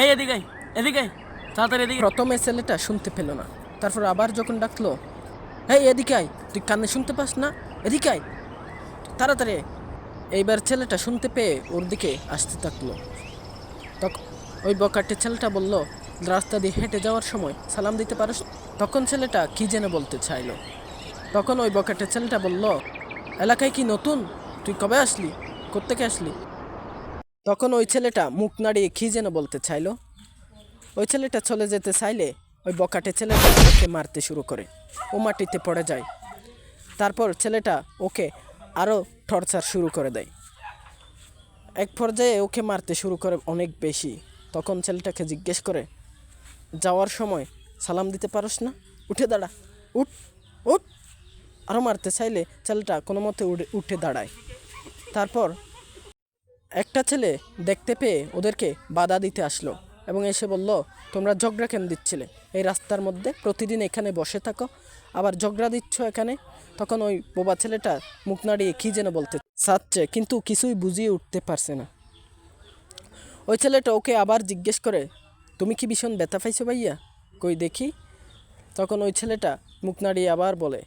এই এদিকে আয়, এদিকে আয়, তাড়াতাড়ি এদিকে। প্রথমে ছেলেটা শুনতে পেল না, তারপর আবার যখন ডাকলো, এই এদিকে আয়, তুই কানে শুনতে পাস না, এদিকে আয় তাড়াতাড়ি আয়। এইবার ছেলেটা শুনতে পেয়ে ওর দিকে আসতে থাকলো। তখন ওই বকাটে ছেলেটা বলল, রাস্তা দিয়ে হেঁটে যাওয়ার সময় সালাম দিতে পারস? তখন ছেলেটা কি যেন বলতে চাইলো। তখন ওই বকাটে ছেলেটা বলল, এলাকায় কি নতুন? তুই কবে আসলি? কোত্থেকে আসলি? তখন ওই ছেলেটা মুখ নাড়িয়ে কি যেন বলতে চাইলো। ওই ছেলেটা চলে যেতে চাইলে ওই বকাটে ছেলেটা ওকে মারতে শুরু করে। ও মাটিতে পড়ে যায়। তারপর ছেলেটা ওকে আরও টর্চার শুরু করে দেয়। এক পর্যায়ে ওকে মারতে শুরু করে অনেক বেশি। তখন ছেলেটাকে জিজ্ঞেস করে, যাওয়ার সময় সালাম দিতে পারস না? উঠে দাঁড়া, উঠ উঠ। আরও মারতে চাইলে ছেলেটা কোনো মতে উঠে দাঁড়ায়। তারপর একটা ছেলে দেখতে পেয়ে ওদেরকে বাধা দিতে আসলো এবং এসে বলল, তোমরা ঝগড়া কেন দিচ্ছিলে? এই রাস্তার মধ্যে প্রতিদিন এখানে বসে থাকো, আবার ঝগড়া দিচ্ছ এখানে। তখন ওই বোবা ছেলেটা মুখ নাড়িয়ে কী যেন বলতে চাচ্ছে, কিন্তু কিছুই বুঝিয়ে উঠতে পারছে না। ওই ছেলেটা ওকে আবার জিজ্ঞেস করে, তুমি কি ভীষণ ব্যথা পাইছো ভাইয়া? কই দেখি। তখন ওই ছেলেটা মুখ নাড়িয়ে আবার বলে,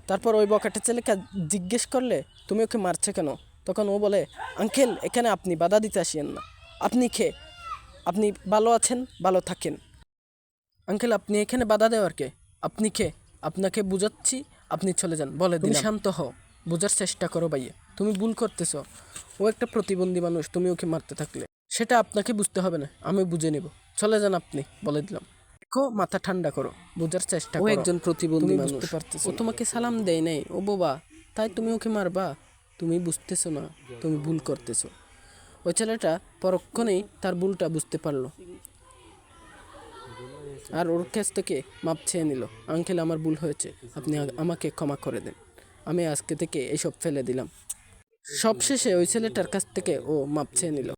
তারপর ওই বকাটা ছেলেকে জিজ্ঞেস করলে, তুমি ওকে মারছে কেন? তখন ও বলে, আঙ্কেল এখানে আপনি বাধা দিতে আসেন না, আপনি ভালো আছেন, ভালো থাকেন। আঙ্কেল আপনি এখানে বাধা দেওয়ার কে? আপনি কে? আপনাকে বুঝাচ্ছি, আপনি চলে যান। বলে দিন, শান্ত হও, বোঝার চেষ্টা করো ভাইয়া, তুমি ভুল করতেছ। ও একটা প্রতিবন্ধী মানুষ, তুমি ওকে মারতে থাকলে সেটা আপনাকে বুঝতে হবে না, আমি বুঝে নেব। চলে যান আপনি, বলে দিলাম। দেখো, মাথা ঠান্ডা করো, বোঝার চেষ্টা করো। ও একজন প্রতিবন্ধী মানুষ, বুঝতে পারতেছ। ও তোমাকে সালাম দেয় নাই, ও বাবা, তাই তুমি ওকে মারবা? তুমি বুঝতেছো না, তুমি ভুল করতেছো। ওই ছেলেটা পরক্ষণেই তার ভুলটা বুঝতে পারলো আর ওর কাছ থেকে মাপ চেয়ে নিল। আঙ্কেল আমার ভুল হয়েছে, আপনি আমাকে ক্ষমা করে দেন, আমি আজকে থেকে এসব ফেলে দিলাম। সবশেষে ওই ছেলেটার কাছ থেকে ও মাপ চেয়ে নিল।